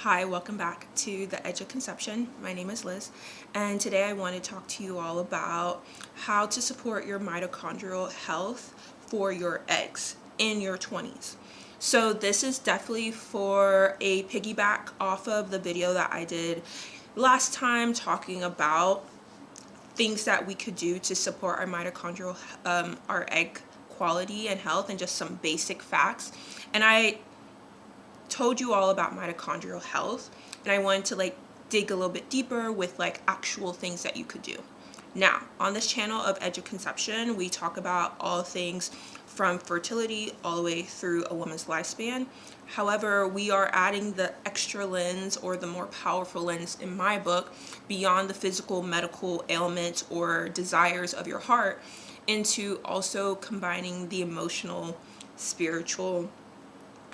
Hi, welcome back to The Edge of Conception. My name is Liz, and today I want to talk to you all about how to support your mitochondrial health for your eggs in your 20s. So this is definitely for a piggyback off of the video that I did last time talking about things that we could do to support our mitochondrial, our egg quality and health, and just some basic facts. And I told you all about mitochondrial health, and I wanted to dig a little bit deeper with actual things that you could do. Now, on this channel of Edge of Conception, we talk about all things from fertility all the way through a woman's lifespan. However, we are adding the extra lens, or the more powerful lens in my book, beyond the physical medical ailments or desires of your heart, into also combining the emotional, spiritual,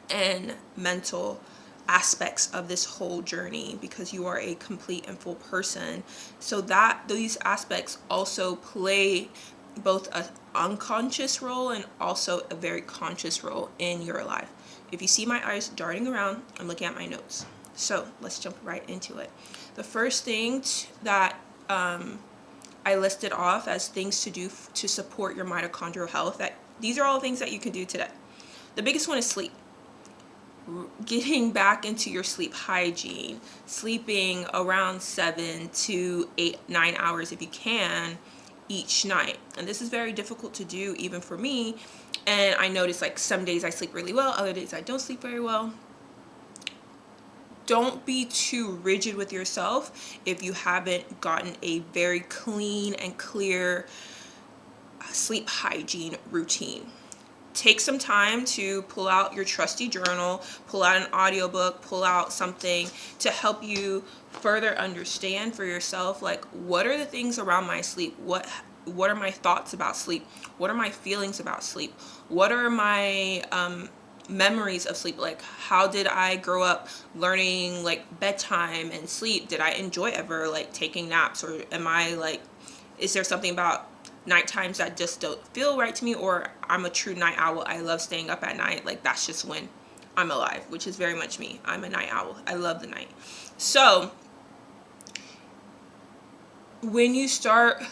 and mental aspects of this whole journey, because you are a complete and full person. So that these aspects also play both an unconscious role and also a very conscious role in your life. If you see my eyes darting around, I'm looking at my notes. So let's jump right into it. The first thing that I listed off as things to do to support your mitochondrial health, that these are all things that you can do today. The biggest one is sleep. Getting back into your sleep hygiene, sleeping around 7 to 9 hours if you can each night. And this is very difficult to do even for me, and I notice some days I sleep really well, other days I don't sleep very well. Don't be too rigid with yourself if you haven't gotten a very clean and clear sleep hygiene routine. Take some time to pull out your trusty journal, pull out an audiobook, pull out something to help you further understand for yourself, what are the things around my sleep? What are my thoughts about sleep? What are my feelings about sleep? What are my memories of sleep? How did I grow up learning bedtime and sleep? Did I enjoy ever taking naps, or am I is there something about night times that just don't feel right to me, or I'm a true night owl? I love staying up at night. That's just when I'm alive, which is very much me. I'm a night owl. I love the night. So when you start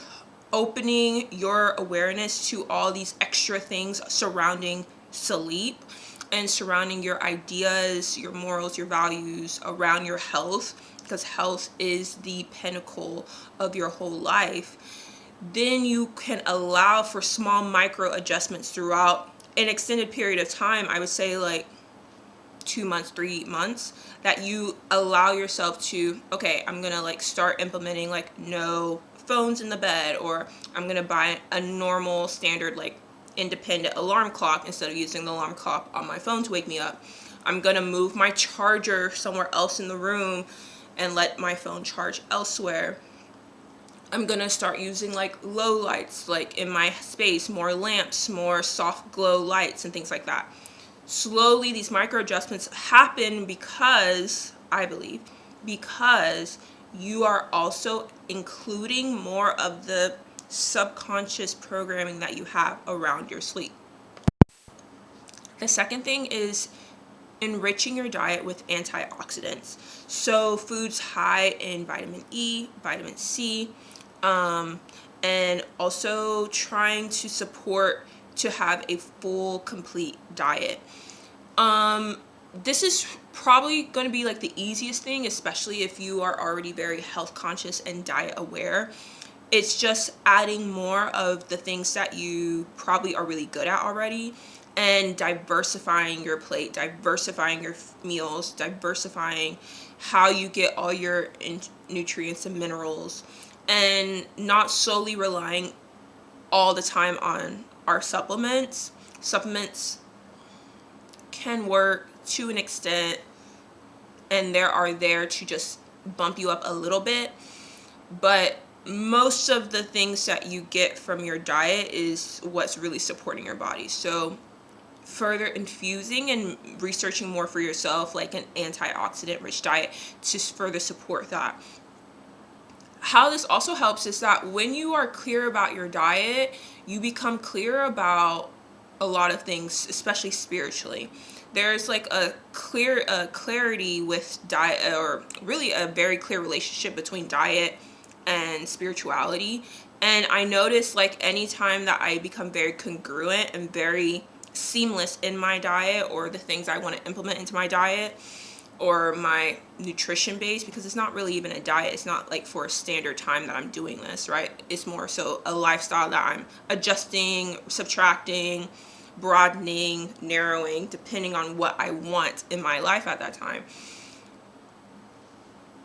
opening your awareness to all these extra things surrounding sleep and surrounding your ideas, your morals, your values around your health, because health is the pinnacle of your whole life, then you can allow for small micro adjustments throughout an extended period of time. I would say 2 months, 3 months, that you allow yourself to, okay, I'm gonna start implementing no phones in the bed, or I'm gonna buy a normal standard independent alarm clock instead of using the alarm clock on my phone to wake me up. I'm gonna move my charger somewhere else in the room and let my phone charge elsewhere. I'm gonna start using low lights in my space, more lamps, more soft glow lights and things like that. Slowly these micro adjustments happen because, I believe, because you are also including more of the subconscious programming that you have around your sleep. The second thing is enriching your diet with antioxidants. So foods high in vitamin E, vitamin C, and also trying to support to have a full, complete diet. This is probably going to be the easiest thing, especially if you are already very health conscious and diet aware. It's just adding more of the things that you probably are really good at already, and diversifying your plate, diversifying your meals, diversifying how you get all your nutrients and minerals, and not solely relying all the time on our supplements. Supplements can work to an extent, and are there to just bump you up a little bit, but most of the things that you get from your diet is what's really supporting your body. So further infusing and researching more for yourself, an antioxidant rich diet, to further support that. How this also helps is that when you are clear about your diet, you become clear about a lot of things, especially spiritually. there's like a clarity with diet, or really a very clear relationship between diet and spirituality. And I notice, like, anytime that I become very congruent and very seamless in my diet, or the things I want to implement into my diet, or my nutrition base, because it's not really even a diet. It's not like for a standard time that I'm doing this, right? It's more so a lifestyle that I'm adjusting, subtracting, broadening, narrowing, depending on what I want in my life at that time.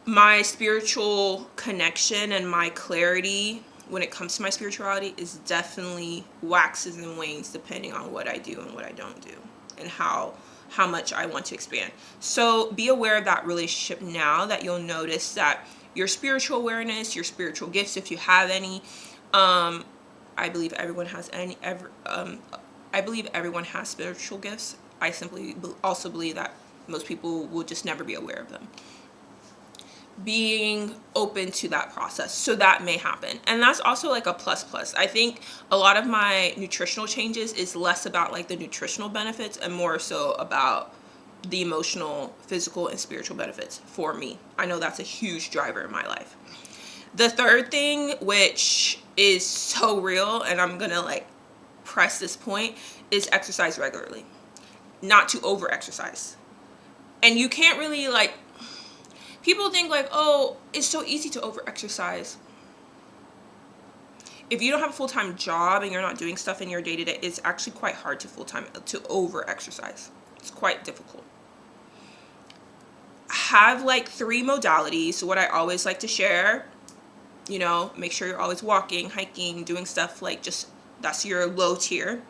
My spiritual connection and my clarity when it comes to my spirituality is definitely waxes and wanes depending on what I do and what I don't do, and how much I want to expand. So be aware of that relationship now, that you'll notice that your spiritual awareness, your spiritual gifts, if you have any, I believe everyone has I believe everyone has spiritual gifts. I simply also believe that most people will just never be aware of them. Being open to that process, so that may happen, and that's also like a plus. I think a lot of my nutritional changes is less about like the nutritional benefits and more so about the emotional, physical, and spiritual benefits for me. I know that's a huge driver in my life. The third thing, which is so real, and I'm gonna like press this point, is exercise regularly, not to over exercise. And you can't really like, people think like, oh, it's so easy to over exercise. If you don't have a full-time job and you're not doing stuff in your day-to-day, it's actually quite hard to over exercise. It's quite difficult. Have like 3 modalities. So what I always like to share, make sure you're always walking, hiking, doing stuff like, just, that's your low tier.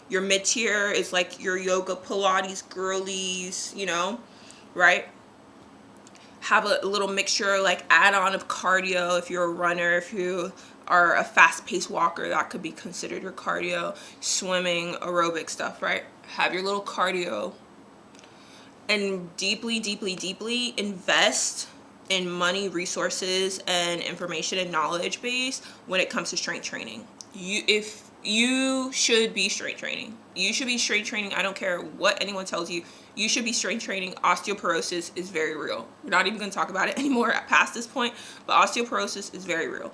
Your mid tier is like your yoga, Pilates, girlies, right? Have a little mixture, like add on of cardio. If you're a runner, if you are a fast-paced walker, that could be considered your cardio. Swimming, aerobic stuff, right? Have your little cardio, and deeply invest in money, resources, and information and knowledge base when it comes to strength training. You should be strength training. You should be strength training. I don't care what anyone tells you. You should be strength training. Osteoporosis is very real. We're not even going to talk about it anymore past this point, but osteoporosis is very real.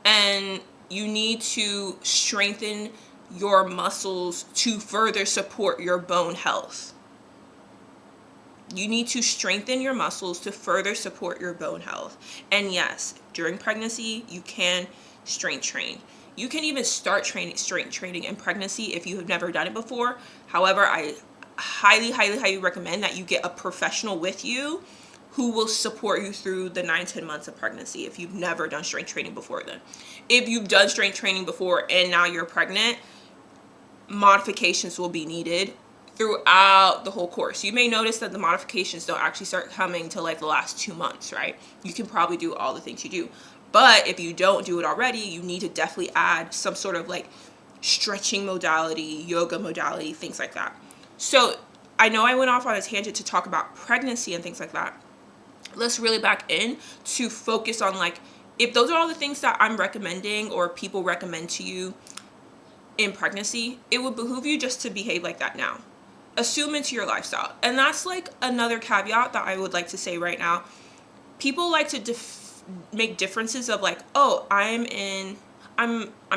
And you need to strengthen your muscles to further support your bone health. You need to strengthen your muscles to further support your bone health. And yes, during pregnancy, you can strength train. You can even start strength training in pregnancy if you have never done it before. However, I highly recommend that you get a professional with you who will support you through the 9-10 months of pregnancy if you've never done strength training before then. If you've done strength training before and now you're pregnant, modifications will be needed throughout the whole course. You may notice that the modifications don't actually start coming till like the last 2 months, right? You can probably do all the things you do. But if you don't do it already, you need to definitely add some sort of like stretching modality, yoga modality, things like that. So I know I went off on a tangent to talk about pregnancy and things like that. Let's really back in to focus on like, if those are all the things that I'm recommending or people recommend to you in pregnancy, it would behoove you just to behave like that now. Assume into your lifestyle. And that's like another caveat that I would like to say right now. People like to make differences of like, oh, I'm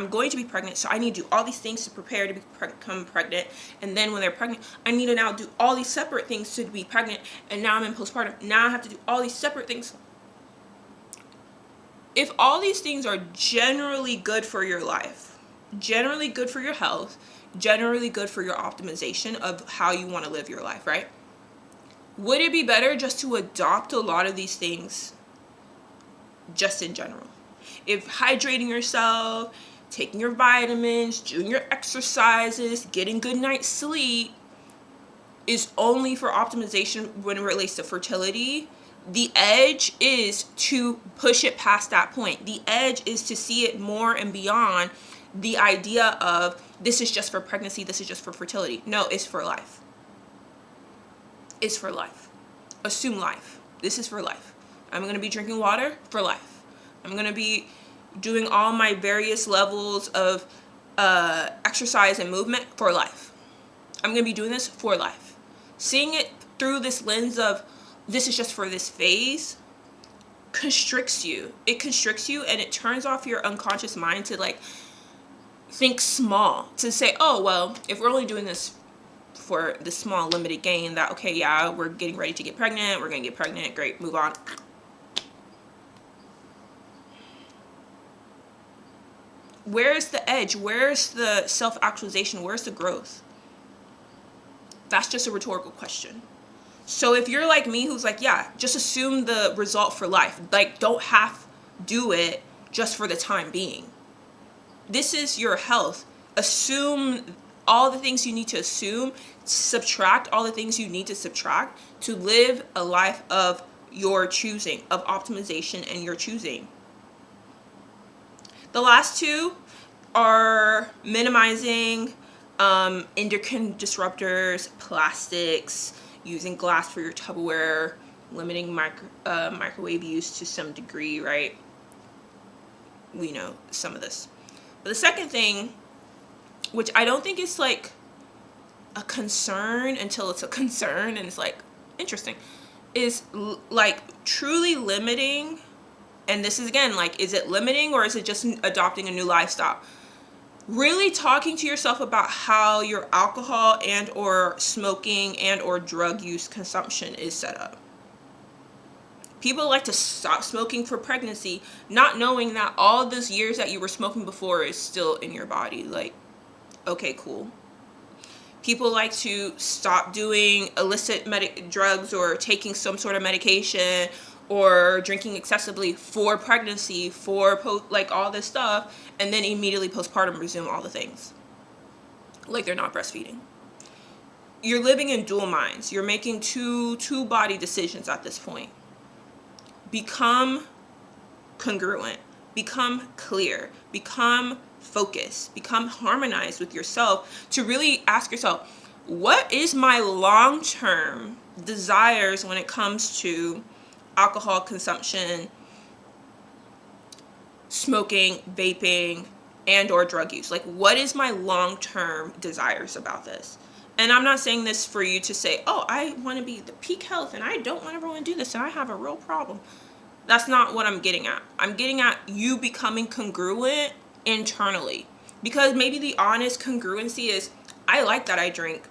going to be pregnant, so I need to do all these things to prepare to become pregnant, and then when they're pregnant, I need to now do all these separate things to be pregnant, and now I'm in postpartum, now I have to do all these separate things. If all these things are generally good for your life, generally good for your health, generally good for your optimization of how you want to live your life, right? Would it be better just to adopt a lot of these things just in general? If hydrating yourself, taking your vitamins, doing your exercises, getting good night's sleep is only for optimization when it relates to fertility, the edge is to push it past that point. The edge is to see it more and beyond the idea of this is just for pregnancy, this is just for fertility. No, it's for life. It's for life. Assume life. This is for life. I'm going to be drinking water for life. I'm going to be doing all my various levels of exercise and movement for life. I'm going to be doing this for life. seeing it through this lens of this is just for this phase constricts you. It constricts you, and it turns off your unconscious mind to like think small, to say, oh, well, if we're only doing this for the small limited gain, that okay, yeah, we're getting ready to get pregnant, we're gonna get pregnant, great, move on. Where's the edge? Where's the self-actualization? Where's the growth? That's just a rhetorical question. So if you're like me, who's like, yeah, just assume the result for life, like don't do it just for the time being. This is your health. Assume all the things you need to assume, subtract all the things you need to subtract to live a life of your choosing, of optimization and your choosing. The last two are minimizing endocrine disruptors, plastics, using glass for your Tupperware, limiting microwave use to some degree, right? We know some of this. But the second thing, which I don't think is like a concern until it's a concern and it's like interesting, is like truly limiting. And this is again, like, is it limiting or is it just adopting a new lifestyle? Really talking to yourself about how your alcohol and or smoking and or drug use consumption is set up. People like to stop smoking for pregnancy, not knowing that all those years that you were smoking before is still in your body. Like, okay, cool. People like to stop doing illicit drugs or taking some sort of medication or drinking excessively for pregnancy, for like all this stuff, and then immediately postpartum resume all the things. Like they're not breastfeeding. You're living in dual minds. You're making two body decisions at this point. Become congruent. Become clear. Become focused. Become harmonized with yourself to really ask yourself, what is my long-term desires when it comes to alcohol consumption, smoking, vaping, and or drug use? Like, what is my long-term desires about this? And I'm not saying this for you to say, oh, I want to be the peak health and I don't want everyone to do this and I have a real problem. That's not what I'm getting at. I'm getting at you becoming congruent internally. Because maybe the honest congruency is, I like that I drink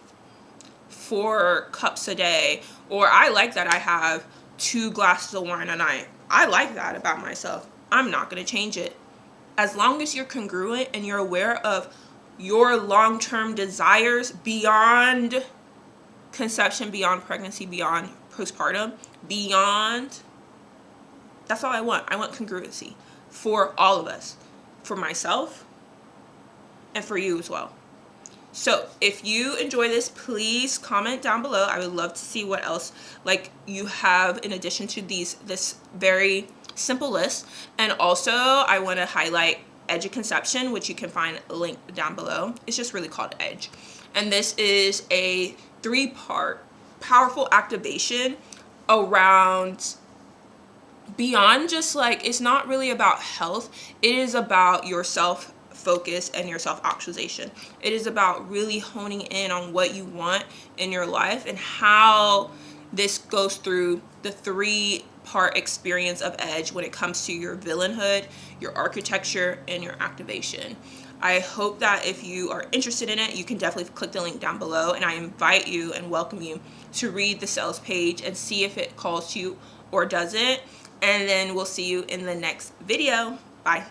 4 cups a day, or I like that I have 2 glasses of wine a night. I like that about myself. I'm not going to change it. As long as you're congruent and you're aware of your long-term desires beyond conception, beyond pregnancy, beyond postpartum, beyond, that's all I want. I want congruency for all of us, for myself and for you as well. So if you enjoy this, please comment down below. I would love to see what else like you have in addition to this very simple list. And also I want to highlight Edge of Conception, which you can find linked down below. It's just really called Edge. And this is a 3-part powerful activation around beyond just like, it's not really about health. It is about your self-focus and your self-actualization. It is about really honing in on what you want in your life and how this goes through the 3-part experience of Edge when it comes to your villainhood, your architecture, and your activation. I hope that if you are interested in it, you can definitely click the link down below, and I invite you and welcome you to read the sales page and see if it calls to you or doesn't. And then we'll see you in the next video. Bye.